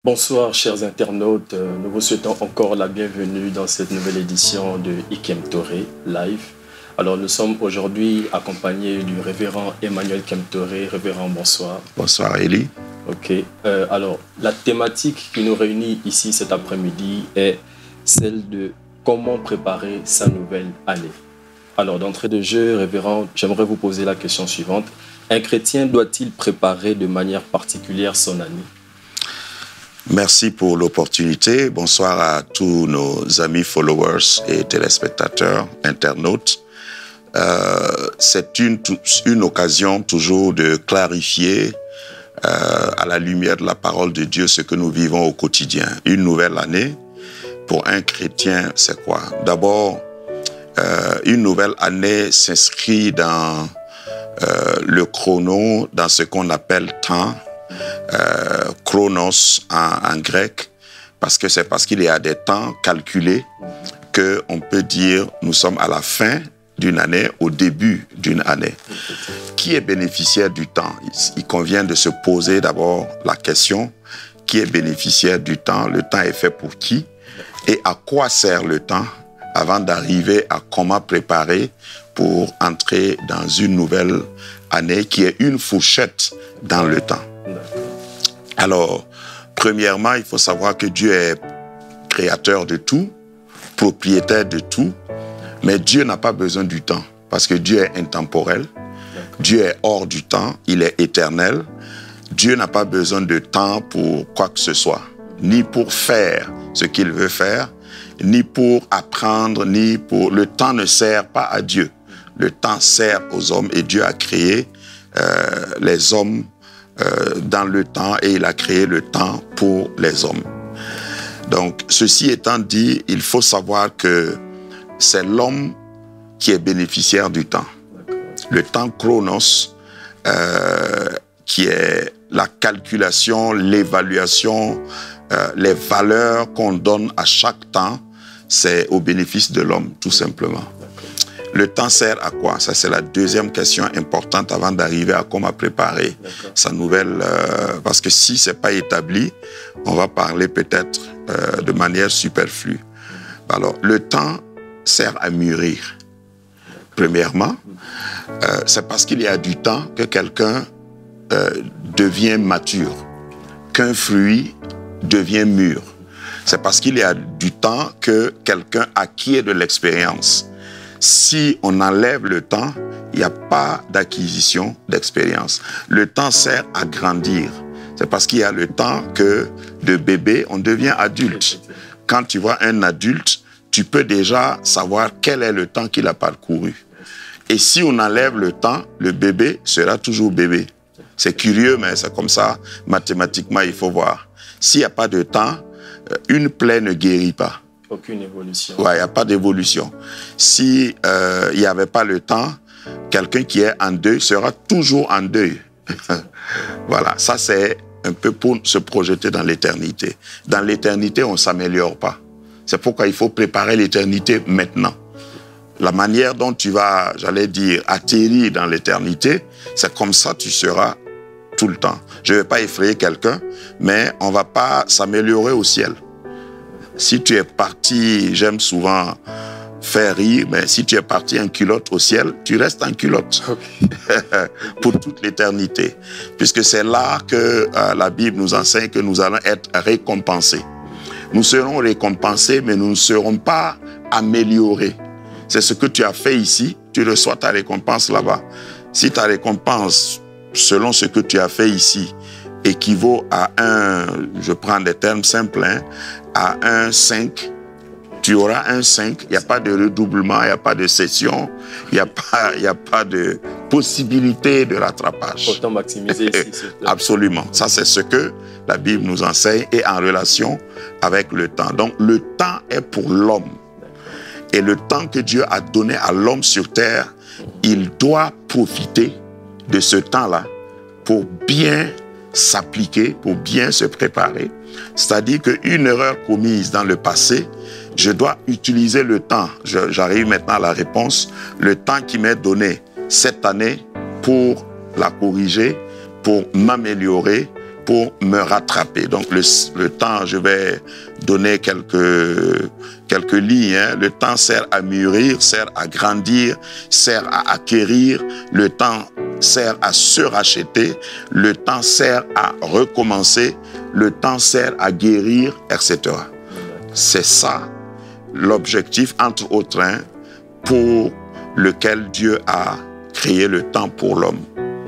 Bonsoir chers internautes, nous vous souhaitons encore la bienvenue dans cette nouvelle édition de Ikemtore Live. Alors nous sommes aujourd'hui accompagnés du révérend Emmanuel Kemtore. Révérend, bonsoir. Bonsoir Eli. Ok, alors la thématique qui nous réunit ici cet après-midi est celle de comment préparer sa nouvelle année. Alors d'entrée de jeu, révérend, j'aimerais vous poser la question suivante. Un chrétien doit-il préparer de manière particulière son année? Merci pour l'opportunité. Bonsoir à tous nos amis followers et téléspectateurs, internautes. C'est une occasion toujours de clarifier à la lumière de la parole de Dieu ce que nous vivons au quotidien. Une nouvelle année, pour un chrétien, c'est quoi? D'abord, une nouvelle année s'inscrit dans le chrono, dans ce qu'on appelle temps, chronos en grec, parce qu'il y a des temps calculés qu'on peut dire nous sommes à la fin d'une année, au début d'une année. Qui est bénéficiaire du temps? Il convient de se poser d'abord la question, qui est bénéficiaire du temps? Le temps est fait pour qui? Et à quoi sert le temps avant d'arriver à comment préparer pour entrer dans une nouvelle année qui est une fourchette dans le temps? Alors, premièrement, il faut savoir que Dieu est créateur de tout, propriétaire de tout, mais Dieu n'a pas besoin du temps, parce que Dieu est intemporel, Dieu est hors du temps, il est éternel. Dieu n'a pas besoin de temps pour quoi que ce soit, ni pour faire ce qu'il veut faire, ni pour apprendre, ni pour... Le temps ne sert pas à Dieu. Le temps sert aux hommes et Dieu a créé les hommes dans le temps et il a créé le temps pour les hommes. Donc, ceci étant dit, il faut savoir que c'est l'homme qui est bénéficiaire du temps. Le temps chronos, qui est la calculation, l'évaluation, les valeurs qu'on donne à chaque temps, c'est au bénéfice de l'homme, tout simplement. Le temps sert à quoi? Ça, c'est la deuxième question importante avant d'arriver à comment préparer sa nouvelle... parce que si ce n'est pas établi, on va parler peut-être de manière superflue. Alors, le temps sert à mûrir. Premièrement, c'est parce qu'il y a du temps que quelqu'un devient mature, qu'un fruit devient mûr. C'est parce qu'il y a du temps que quelqu'un acquiert de l'expérience. Si on enlève le temps, il n'y a pas d'acquisition d'expérience. Le temps sert à grandir. C'est parce qu'il y a le temps que de bébé, on devient adulte. Quand tu vois un adulte, tu peux déjà savoir quel est le temps qu'il a parcouru. Et si on enlève le temps, le bébé sera toujours bébé. C'est curieux, mais c'est comme ça. Mathématiquement, il faut voir. S'il n'y a pas de temps, une plaie ne guérit pas. Aucune évolution. Ouais, il n'y a pas d'évolution. Si il n'y avait pas le temps, quelqu'un qui est en deuil sera toujours en deuil. Voilà, ça c'est un peu pour se projeter dans l'éternité. Dans l'éternité, on ne s'améliore pas. C'est pourquoi il faut préparer l'éternité maintenant. La manière dont tu vas, j'allais dire, atterrir dans l'éternité, c'est comme ça que tu seras tout le temps. Je ne vais pas effrayer quelqu'un, mais on ne va pas s'améliorer au ciel. Si tu es parti, j'aime souvent faire rire, mais si tu es parti en culotte au ciel, tu restes en culotte pour toute l'éternité. Puisque c'est là que la Bible nous enseigne que nous allons être récompensés. Nous serons récompensés, mais nous ne serons pas améliorés. C'est ce que tu as fait ici, tu reçois ta récompense là-bas. Si ta récompense, selon ce que tu as fait ici, équivaut à je prends des termes simples, à un 5, tu auras un 5, il n'y a pas de redoublement, il n'y a pas de session, il n'y a pas de possibilité de rattrapage. Autant maximiser ici. Absolument, ça c'est ce que la Bible nous enseigne et en relation avec le temps. Donc le temps est pour l'homme. Et le temps que Dieu a donné à l'homme sur terre, il doit profiter de ce temps-là pour bien s'appliquer, pour bien se préparer. C'est-à-dire qu'une erreur commise dans le passé, je dois utiliser le temps. J'arrive maintenant à la réponse. Le temps qui m'est donné cette année pour la corriger, pour m'améliorer, pour me rattraper. Donc le temps, je vais donner quelques lignes. Hein. Le temps sert à mûrir, sert à grandir, sert à acquérir. Le temps sert à se racheter. Le temps sert à recommencer. Le temps sert à guérir, etc. C'est ça l'objectif, entre autres, hein, pour lequel Dieu a créé le temps pour l'homme.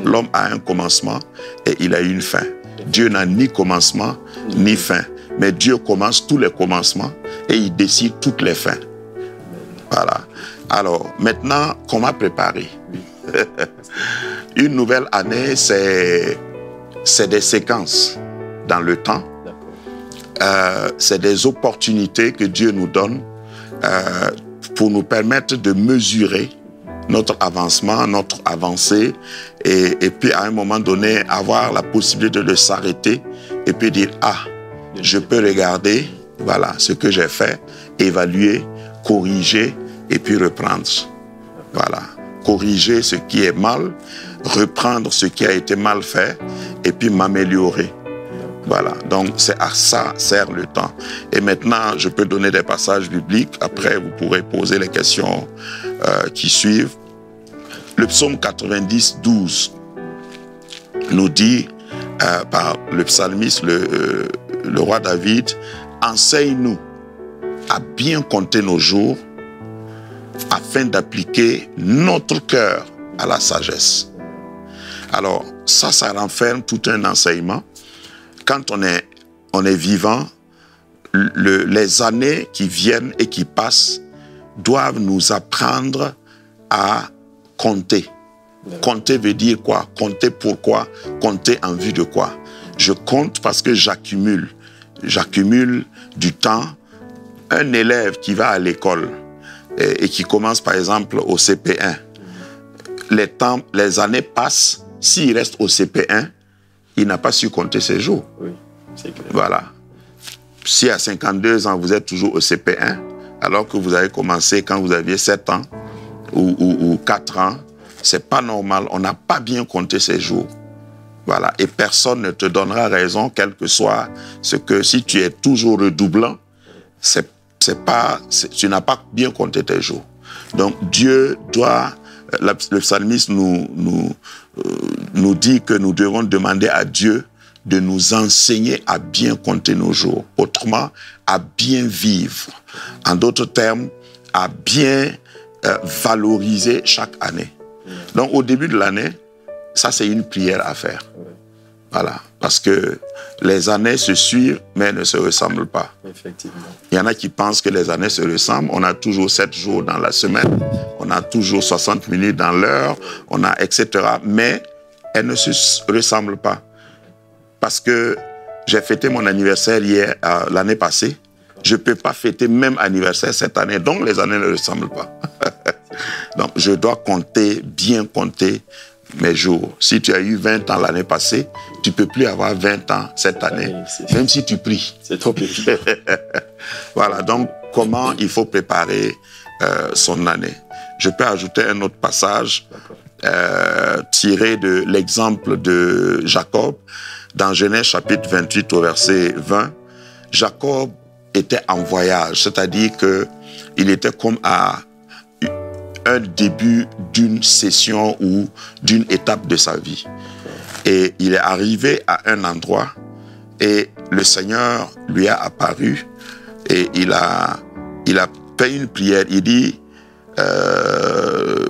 L'homme a un commencement et il a une fin. Dieu n'a ni commencement ni fin. Mais Dieu commence tous les commencements et il décide toutes les fins. Voilà. Alors, maintenant, comment préparer? Une nouvelle année, c'est des séquences dans le temps. C'est des opportunités que Dieu nous donne pour nous permettre de mesurer notre avancement, notre avancée, et puis à un moment donné, avoir la possibilité de s'arrêter et puis dire, ah, je peux regarder, voilà, ce que j'ai fait, évaluer, corriger, et puis reprendre. Voilà, corriger ce qui est mal, reprendre ce qui a été mal fait, et puis m'améliorer. Voilà, donc c'est à ça sert le temps. Et maintenant, je peux donner des passages bibliques. Après, vous pourrez poser les questions qui suivent. Le psaume 90, 12 nous dit par le psalmiste, le roi David, « Enseigne-nous à bien compter nos jours afin d'appliquer notre cœur à la sagesse. » Alors, ça renferme tout un enseignement. Quand on est vivant, les années qui viennent et qui passent doivent nous apprendre à compter. Compter veut dire quoi? Compter pourquoi? Compter en vue de quoi? Je compte parce que j'accumule. J'accumule du temps. Un élève qui va à l'école et qui commence par exemple au CP1, les années passent, s'il reste au CP1, il n'a pas su compter ses jours. Oui, c'est clair. Voilà. Si à 52 ans, vous êtes toujours au CP1, alors que vous avez commencé quand vous aviez 7 ans ou 4 ans, c'est pas normal. On n'a pas bien compté ses jours. Voilà. Et personne ne te donnera raison, quel que soit ce que, si tu es toujours redoublant, tu n'as pas bien compté tes jours. Donc Dieu doit, le psalmiste nous dit que nous devons demander à Dieu de nous enseigner à bien compter nos jours. Autrement, à bien vivre. En d'autres termes, à bien valoriser chaque année. Donc au début de l'année, ça c'est une prière à faire. Voilà. Parce que les années se suivent, mais elles ne se ressemblent pas. Effectivement. Il y en a qui pensent que les années se ressemblent. On a toujours 7 jours dans la semaine. On a toujours 60 minutes dans l'heure. On a etc. Mais elles ne se ressemblent pas. Parce que j'ai fêté mon anniversaire l'année passée. Je ne peux pas fêter même anniversaire cette année. Donc les années ne ressemblent pas. Donc je dois compter, bien compter mes jours. Si tu as eu 20 ans l'année passée, tu ne peux plus avoir 20 ans cette année, même si tu pries. C'est trop petit. Voilà, donc comment il faut préparer son année. Je peux ajouter un autre passage tiré de l'exemple de Jacob. Dans Genèse chapitre 28 au verset 20, Jacob était en voyage, c'est-à-dire qu'il était comme à un début d'une session ou d'une étape de sa vie. Et il est arrivé à un endroit et le Seigneur lui a apparu et il a fait une prière. Il dit,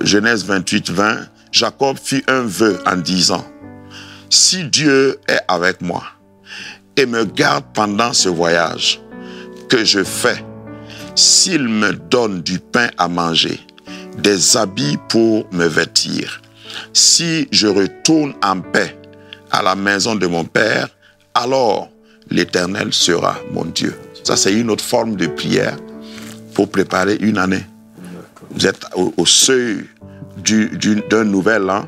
Genèse 28, 20, Jacob fit un vœu en disant, « Si Dieu est avec moi et me garde pendant ce voyage que je fais, s'il me donne du pain à manger, des habits pour me vêtir, si je retourne en paix à la maison de mon Père, alors l'Éternel sera mon Dieu. » Ça, c'est une autre forme de prière pour préparer une année. Vous êtes au seuil d'un nouvel an.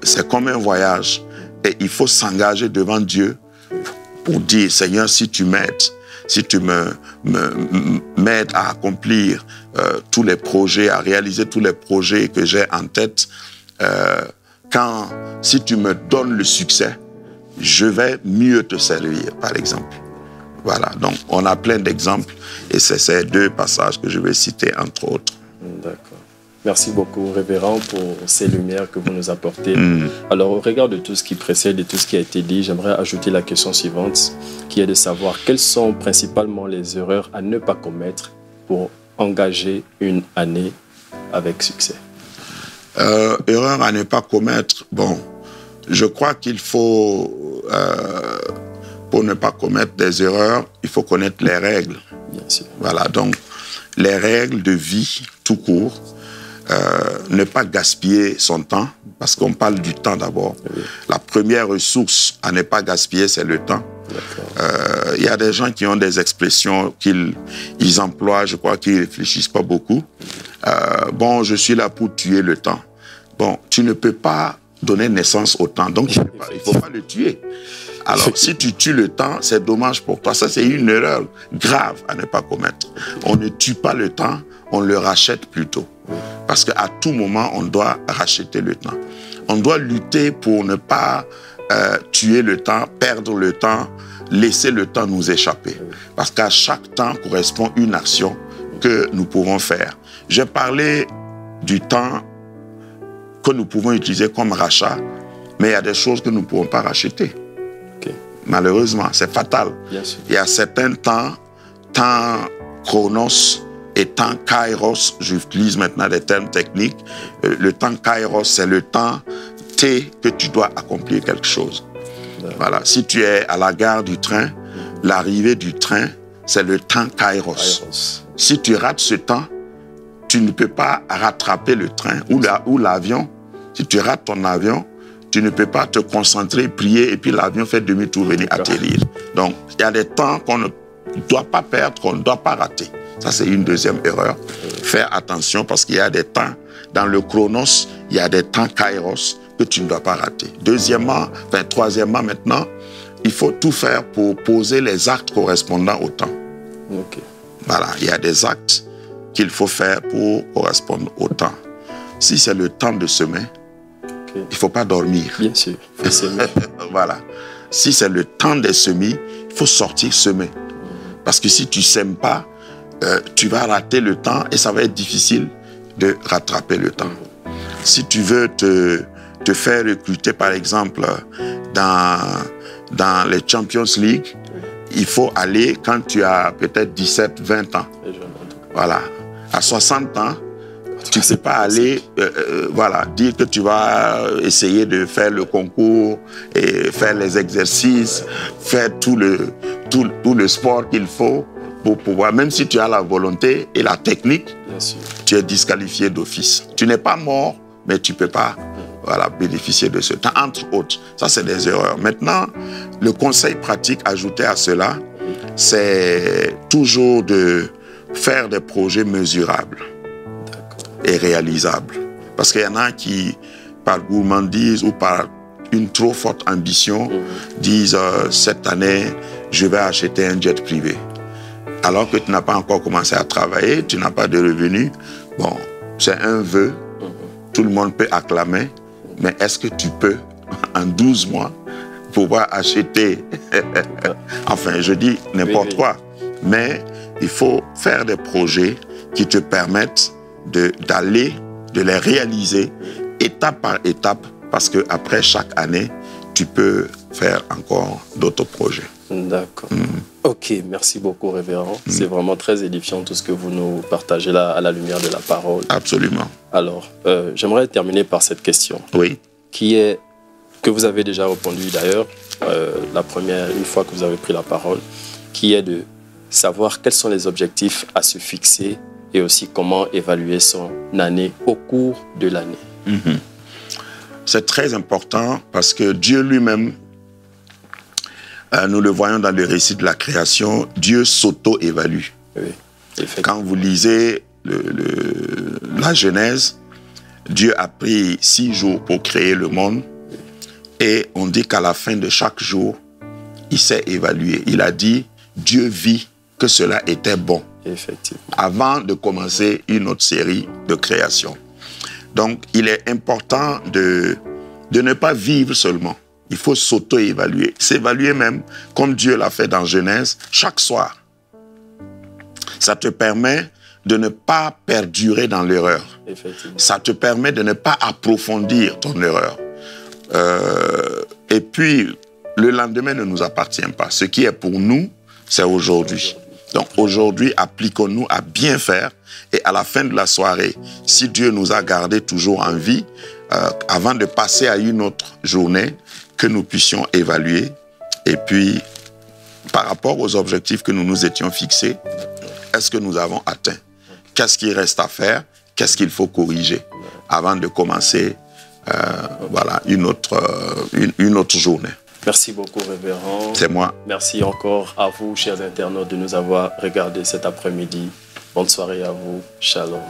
C'est comme un voyage. Et il faut s'engager devant Dieu pour dire, Seigneur, si tu m'aides, si tu m'aides à accomplir tous les projets, à réaliser tous les projets que j'ai en tête, si tu me donnes le succès, je vais mieux te servir, par exemple. Voilà, donc on a plein d'exemples et c'est ces deux passages que je vais citer, entre autres. D'accord. Merci beaucoup, révérend, pour ces lumières que vous nous apportez. Alors, au regard de tout ce qui précède et tout ce qui a été dit, j'aimerais ajouter la question suivante, qui est de savoir quelles sont principalement les erreurs à ne pas commettre pour engager une année avec succès. Erreur à ne pas commettre, bon, je crois qu'il faut, pour ne pas commettre des erreurs, il faut connaître les règles. Bien sûr. Voilà, donc les règles de vie tout court, ne pas gaspiller son temps, parce qu'on parle du temps d'abord. Oui. La première ressource à ne pas gaspiller, c'est le temps. Il y a des gens qui ont des expressions qu'ils emploient, je crois qu'ils ne réfléchissent pas beaucoup. Bon, je suis là pour tuer le temps. Bon, tu ne peux pas donner naissance au temps, donc il ne faut pas le tuer. Alors, si tu tues le temps, c'est dommage pour toi. Ça, c'est une erreur grave à ne pas commettre. On ne tue pas le temps, on le rachète plutôt. Parce qu'à tout moment, on doit racheter le temps. On doit lutter pour ne pas tuer le temps, perdre le temps, laisser le temps nous échapper. Parce qu'à chaque temps correspond une action que nous pouvons faire. J'ai parlé du temps que nous pouvons utiliser comme rachat, mais il y a des choses que nous ne pouvons pas racheter. Malheureusement, c'est fatal. Il y a certains temps chronos et temps kairos, j'utilise maintenant des termes techniques. Le temps kairos, c'est le temps T que tu dois accomplir quelque chose. Voilà. Si tu es à la gare du train, l'arrivée du train, c'est le temps kairos. Si tu rates ce temps, tu ne peux pas rattraper le train ou l'avion. Si tu rates ton avion, tu ne peux pas te concentrer, prier, et puis l'avion fait demi-tour, venir atterrir. Donc, il y a des temps qu'on ne doit pas perdre, qu'on ne doit pas rater. Ça, c'est une deuxième erreur. Faire attention parce qu'il y a des temps, dans le chronos, il y a des temps kairos que tu ne dois pas rater. Troisièmement maintenant, il faut tout faire pour poser les actes correspondant au temps. Voilà, il y a des actes qu'il faut faire pour correspondre au temps. Si c'est le temps de semer, il ne faut pas dormir. Bien sûr, il faut semer. Voilà. Si c'est le temps des semis, il faut sortir semer. Parce que si tu ne sèmes pas, tu vas rater le temps et ça va être difficile de rattraper le temps. Si tu veux te faire recruter, par exemple, dans les Champions League, il faut aller quand tu as peut-être 17, 20 ans. Voilà. À 60 ans, tu ne peux pas aller dire que tu vas essayer de faire le concours et faire les exercices, faire tout le sport qu'il faut pour pouvoir, même si tu as la volonté et la technique, tu es disqualifié d'office. Tu n'es pas mort, mais tu ne peux pas bénéficier de ce temps, entre autres. Ça, c'est des erreurs. Maintenant, le conseil pratique ajouté à cela, c'est toujours de faire des projets mesurables et réalisables. Parce qu'il y en a qui, par gourmandise ou par une trop forte ambition, disent cette année, je vais acheter un jet privé. Alors que tu n'as pas encore commencé à travailler, tu n'as pas de revenus. Bon, c'est un vœu, tout le monde peut acclamer, mais est-ce que tu peux, en 12 mois, pouvoir acheter, enfin, je dis n'importe quoi, mais il faut faire des projets qui te permettent de les réaliser étape par étape, parce qu'après chaque année, tu peux faire encore d'autres projets. D'accord. Ok, merci beaucoup, révérend. C'est vraiment très édifiant tout ce que vous nous partagez là à la lumière de la parole. Absolument. Alors, j'aimerais terminer par cette question. Oui. Qui est, que vous avez déjà répondu d'ailleurs, la première, une fois que vous avez pris la parole, qui est de savoir quels sont les objectifs à se fixer et aussi comment évaluer son année au cours de l'année. C'est très important parce que Dieu lui-même, nous le voyons dans le récit de la création, Dieu s'auto-évalue. Oui, quand vous lisez la Genèse, Dieu a pris 6 jours pour créer le monde et on dit qu'à la fin de chaque jour, il s'est évalué. Il a dit, Dieu vit que cela était bon. Effectivement. Avant de commencer une autre série de création. Donc, il est important de ne pas vivre seulement, Il faut s'auto-évaluer. S'évaluer même, comme Dieu l'a fait dans Genèse, chaque soir. Ça te permet de ne pas perdurer dans l'erreur. Ça te permet de ne pas approfondir ton erreur. Et puis, le lendemain ne nous appartient pas. Ce qui est pour nous, c'est aujourd'hui. Donc aujourd'hui, appliquons-nous à bien faire et à la fin de la soirée, si Dieu nous a gardés toujours en vie, avant de passer à une autre journée, que nous puissions évaluer et puis, par rapport aux objectifs que nous nous étions fixés, est-ce que nous avons atteint? Qu'est-ce qu'il reste à faire? Qu'est-ce qu'il faut corriger avant de commencer voilà, une autre journée? Merci beaucoup, révérend. C'est moi. Merci encore à vous, chers internautes, de nous avoir regardés cet après-midi. Bonne soirée à vous. Shalom.